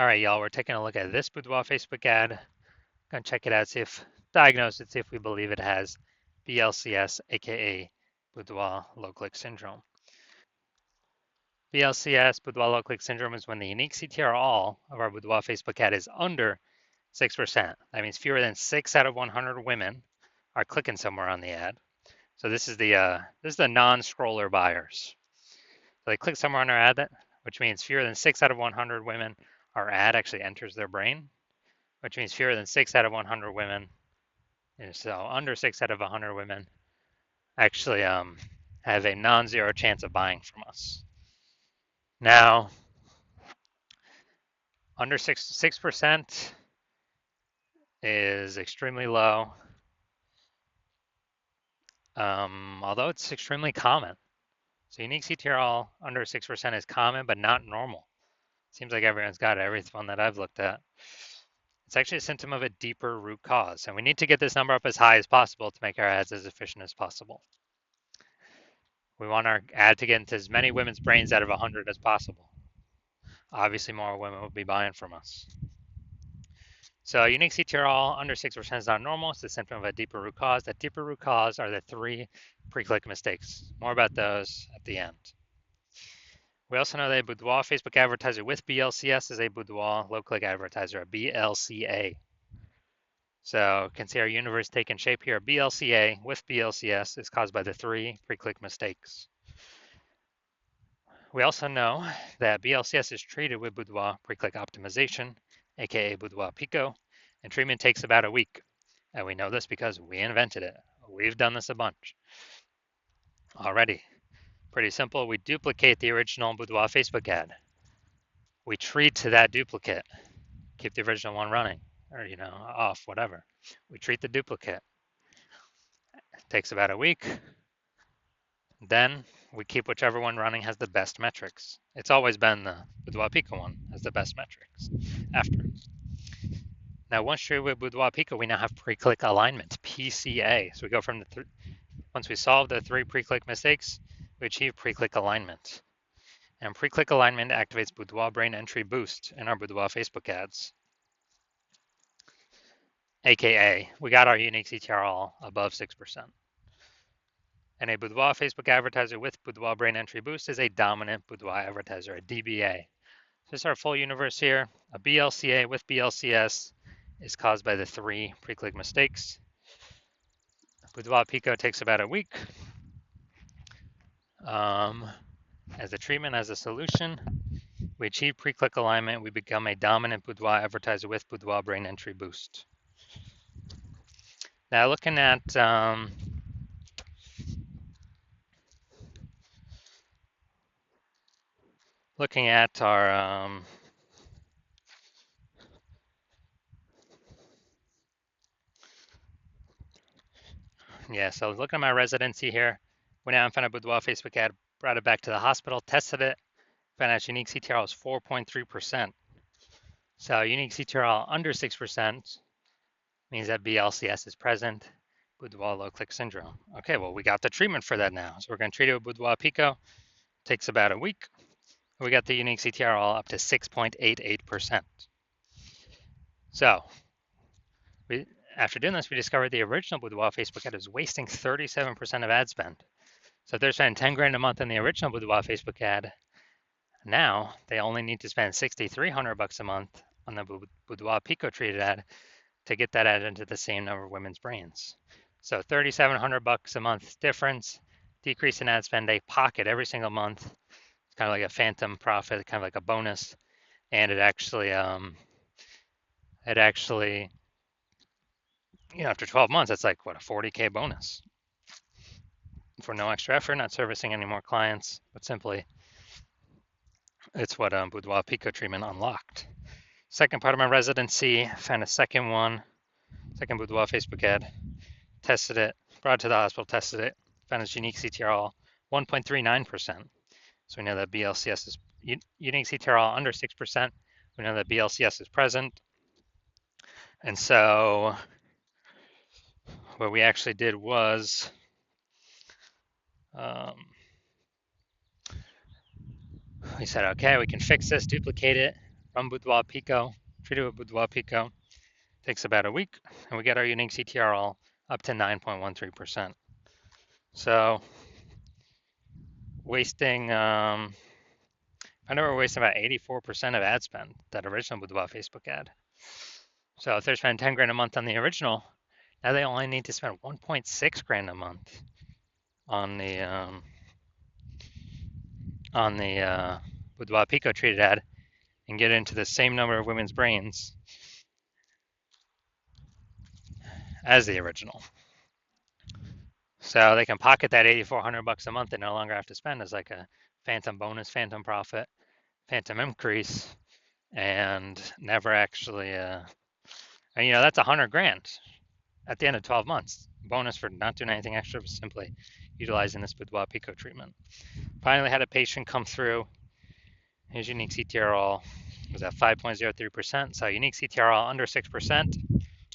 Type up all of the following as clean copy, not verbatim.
All right, y'all, we're taking a look at this Boudoir Facebook ad. Gonna check it out, diagnose it, see if we believe it has BLCS, aka Boudoir low click syndrome. BLCS, Boudoir low click syndrome, is when the unique CTR all of our Boudoir Facebook ad is under 6%. That means fewer than 6 out of 100 women are clicking somewhere on the ad. So this is the non-scroller buyers. So they click somewhere on our ad, which means fewer than 6 out of 100 women, our ad actually enters their brain, which means fewer than 6 out of 100 women, and so under 6 out of 100 women actually have a non-zero chance of buying from us. Now, under 6% is extremely low, although it's extremely common. So unique CTRL under 6% is common, but not normal. Seems like everyone's got it, everyone that I've looked at. It's actually a symptom of a deeper root cause, and we need to get this number up as high as possible to make our ads as efficient as possible. We want our ad to get into as many women's brains out of 100 as possible. Obviously, more women will be buying from us. So unique CTRL under 6% is not normal. It's a symptom of a deeper root cause. That deeper root cause are the 3 pre-click mistakes. More about those at the end. We also know that a Boudoir Facebook advertiser with BLCS is a Boudoir low-click advertiser, a BLCA. So you can see our universe taking shape here. BLCA with BLCS is caused by the 3 pre-click mistakes. We also know that BLCS is treated with Boudoir pre-click optimization, aka Boudoir Pico, and treatment takes about a week. And we know this because we invented it. We've done this a bunch already. Pretty simple. We duplicate the original Boudoir Facebook ad. We treat to that duplicate. Keep the original one running, or off, whatever. We treat the duplicate. It takes about a week. Then we keep whichever one running has the best metrics. It's always been the Boudoir Pico one has the best metrics after. Now, once treated with Boudoir Pico, we now have pre-click alignment, PCA. So we go from once we solve the 3 pre-click mistakes, we achieve pre-click alignment. And pre-click alignment activates Boudoir brain entry boost in our Boudoir Facebook ads. AKA, we got our unique CTR all above 6%. And a Boudoir Facebook advertiser with Boudoir brain entry boost is a dominant Boudoir advertiser, a DBA. So this is our full universe here. A BLCA with BLCS is caused by the 3 pre-click mistakes. Boudoir Pico takes about a week. As a treatment, as a solution, we achieve pre-click alignment. We become a dominant Boudoir advertiser with Boudoir brain entry boost. Now looking at our so looking at my residency here, went out and found a Boudoir Facebook ad, brought it back to the hospital, tested it, found out unique CTRL is 4.3%. So unique CTRL under 6% means that BLCS is present, Boudoir low click syndrome. Okay, well, we got the treatment for that now. So we're going to treat it with Boudoir Pico. Takes about a week. We got the unique CTRL up to 6.88%. So after doing this, we discovered the original Boudoir Facebook ad is wasting 37% of ad spend. So if they're spending 10 grand a month on the original Boudoir Facebook ad, now they only need to spend $6,300 a month on the Boudoir Pico treated ad to get that ad into the same number of women's brains. So $3,700 a month difference, decrease in ad spend, they pocket every single month. It's kind of like a phantom profit, kind of like a bonus, and it actually after 12 months, that's like what, a 40K bonus for no extra effort, not servicing any more clients, but simply it's what Boudoir Pico treatment unlocked. Second part of my residency, found a second Boudoir Facebook ad, tested it, brought it to the hospital, tested it, found its unique CTRL 1.39%. So we know that BLCS is unique CTRL under 6%. We know that BLCS is present. And so what we actually did was we said, okay, we can fix this, duplicate it. from Boudoir Pico, treated with Boudoir Pico. Takes about a week, and we get our unique CTRL up to 9.13%. So wasting, I know we're wasting about 84% of ad spend, that original Boudoir Facebook ad. So if they're spending 10 grand a month on the original, now they only need to spend 1.6 grand a month on the Boudoir Pico treated ad and get into the same number of women's brains as the original. So they can pocket that $8,400 a month and no longer have to spend as like a phantom bonus, phantom profit, phantom increase, and never actually, and that's 100 grand at the end of 12 months. Bonus for not doing anything extra, but simply utilizing this Boudoir Pico treatment. Finally had a patient come through. His unique CTRL was at 5.03%. So unique CTRL under 6%.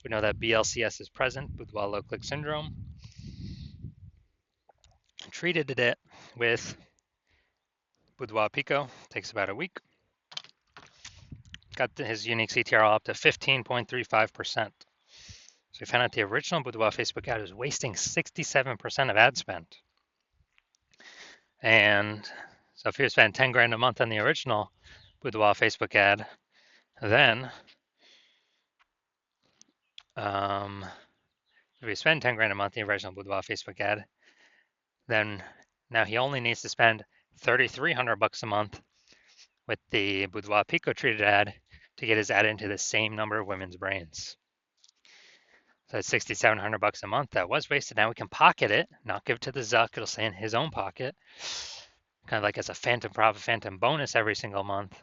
We know that BLCS is present, Boudoir low click syndrome. Treated it with Boudoir Pico. Takes about a week. Got his unique CTRL up to 15.35%. So we found out the original Boudoir Facebook ad was wasting 67% of ad spend. And so if you spend 10 grand a month on the original Boudoir Facebook ad, then if we spend 10 grand a month on the original Boudoir Facebook ad, then now he only needs to spend $3,300 a month with the Boudoir Pico treated ad to get his ad into the same number of women's brains. So that's $6,700 a month that was wasted. Now we can pocket it, not give it to the Zuck. It'll stay in his own pocket, kind of like as a phantom profit, phantom bonus every single month.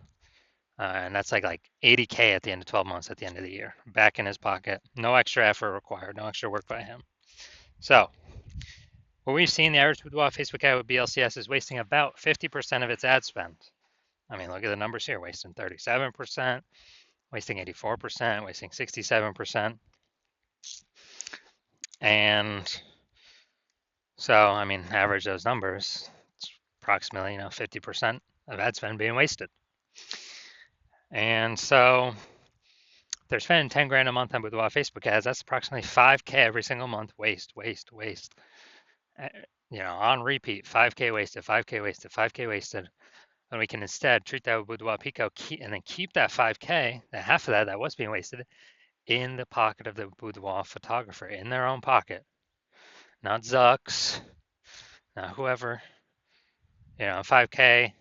And that's like 80K at the end of 12 months at the end of the year, back in his pocket. No extra effort required, no extra work by him. So what we've seen, the average Boudoir Facebook ad with BLCS is wasting about 50% of its ad spend. I mean, look at the numbers here, wasting 37%, wasting 84%, wasting 67%. And so, I mean, average those numbers, it's approximately, 50% of ad spend being wasted. And so they're spending 10 grand a month on Boudoir Facebook ads. That's approximately 5K every single month. Waste. On repeat, 5K wasted, 5K wasted, 5K wasted. And we can instead treat that with Boudoir Pico and then keep that 5K, that half of that was being wasted, in the pocket of the Boudoir photographer, in their own pocket. Not Zuck's, not whoever. 5K,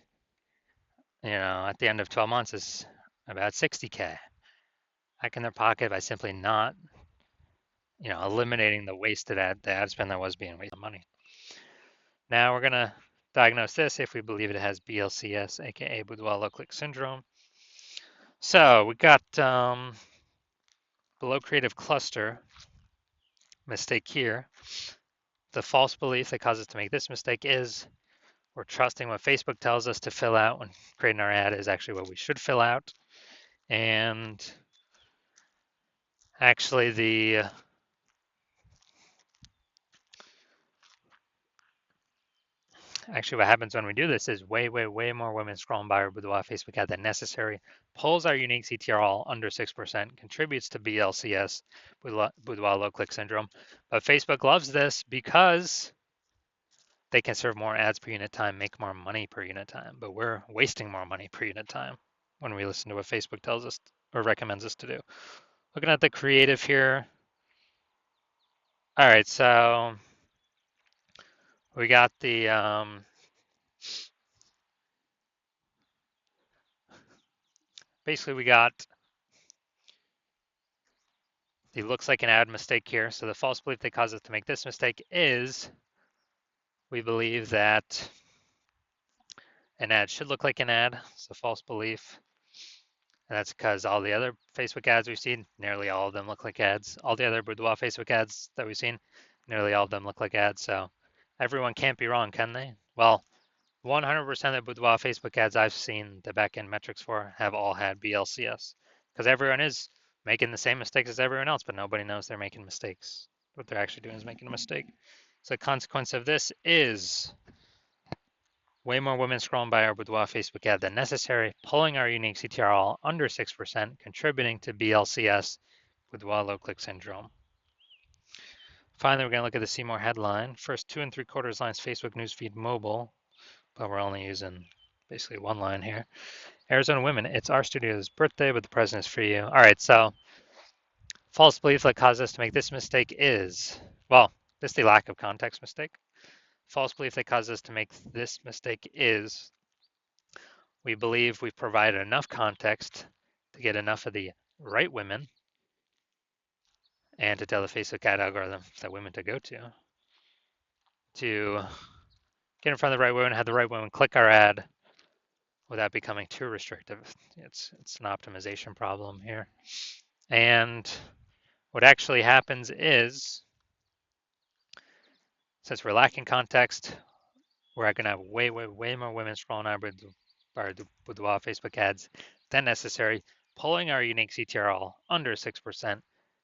at the end of 12 months is about 60K. Back in their pocket by simply not, eliminating the wasted the ad spend that was being wasted money. Now we're going to diagnose this if we believe it has BLCS, aka Boudoir low click syndrome. So we got below creative cluster mistake here. The false belief that causes us to make this mistake is we're trusting what Facebook tells us to fill out when creating our ad is actually what we should fill out. And actually what happens when we do this is way more women scrolling by our Boudoir Facebook ad than necessary, pulls our unique CTRL under 6%, contributes to BLCS, Boudoir low click syndrome. But Facebook loves this because they can serve more ads per unit time, make more money per unit time, but we're wasting more money per unit time when we listen to what Facebook tells us or recommends us to do. Looking at the creative here. All right, so we got the basically we got the looks like an ad mistake here. So the false belief that causes us to make this mistake is we believe that an ad should look like an ad. It's a false belief. And that's because all the other Facebook ads we've seen, nearly all of them look like ads. All the other Boudoir Facebook ads that we've seen, nearly all of them look like ads. So everyone can't be wrong, can they? Well, 100% of Boudoir Facebook ads I've seen the backend metrics for have all had BLCS because everyone is making the same mistakes as everyone else, but nobody knows they're making mistakes. What they're actually doing is making a mistake. So the consequence of this is Way more women scrolling by our Boudoir Facebook ad than necessary, pulling our unique CTR under 6%, contributing to BLCS, Boudoir low click syndrome. Finally, we're going to look at the See More headline. First 2 3/4 lines Facebook newsfeed mobile, but we're only using basically one line here. Arizona women, it's our studio's birthday, but the present is for you. All right, so false belief that caused us to make this mistake is, well, this is the lack of context mistake. False belief that caused us to make this mistake is we believe we've provided enough context to get enough of the right women and to tell the Facebook ad algorithm that women to go to get in front of the right women, have the right women click our ad without becoming too restrictive. It's an optimization problem here. And what actually happens is, since we're lacking context, we're going to have way more women scrolling our Boudoir Facebook ads than necessary, pulling our unique CTRL under 6%,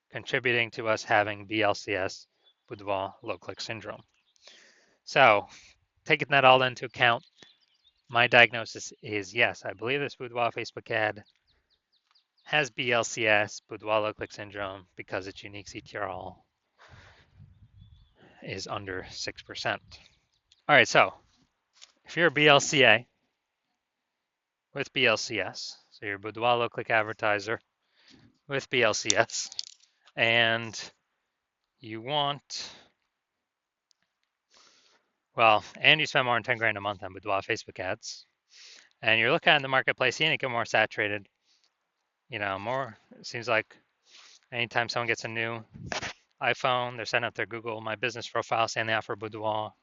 contributing to us having BLCS, Boudoir low click syndrome. So, taking that all into account, my diagnosis is yes, I believe this Boudoir Facebook ad has BLCS, Boudoir low click syndrome, because its unique CTRL is under 6%. All right, so if you're a BLCA with BLCS, so you're a Boudoir low click advertiser with BLCS, and you want, well, and you spend more than 10 grand a month on Boudoir Facebook ads, and you're looking at the marketplace, seeing it get more saturated, more, it seems like anytime someone gets a new iPhone, they're setting up their Google My Business profile saying they offer Boudoir,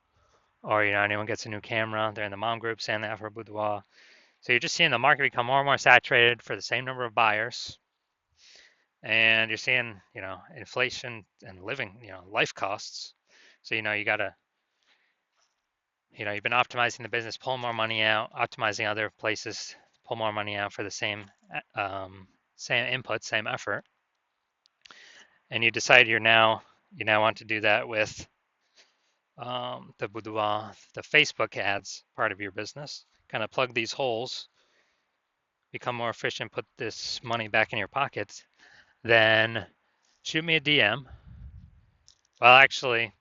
or, anyone gets a new camera, they're in the mom group saying they offer Boudoir. So you're just seeing the market become more and more saturated for the same number of buyers. And you're seeing, inflation and living, life costs. So, you got to, you've been optimizing the business, pulling more money out, optimizing other places, pull more money out for the same input, same effort. And you decide you now want to do that with the Boudoir, the Facebook ads part of your business. Kind of plug these holes, become more efficient, put this money back in your pockets, then shoot me a DM. Well, actually,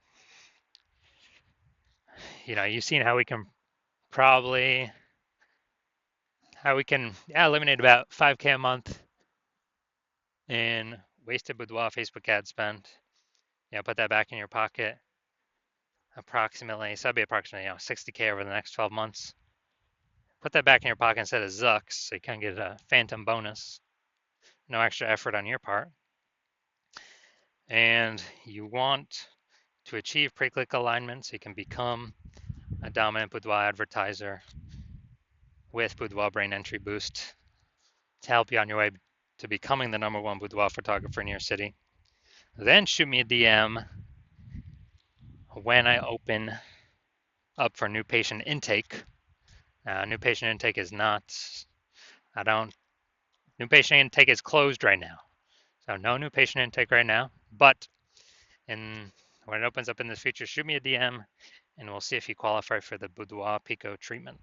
you've seen how we can eliminate about 5K a month in wasted Boudoir Facebook ad spend. Put that back in your pocket. Approximately, so that'd be approximately 60K over the next 12 months. Put that back in your pocket instead of Zucks, so you can get a phantom bonus. No extra effort on your part. And you want to achieve pre-click alignment so you can become a dominant Boudoir advertiser with Boudoir Brain Entry Boost to help you on your way to becoming the #1 Boudoir photographer in your city. Then shoot me a DM when I open up for new patient intake. New patient intake is new patient intake is closed right now. So no new patient intake right now, but when it opens up in the future, shoot me a DM and we'll see if you qualify for the Boudoir Pico treatment.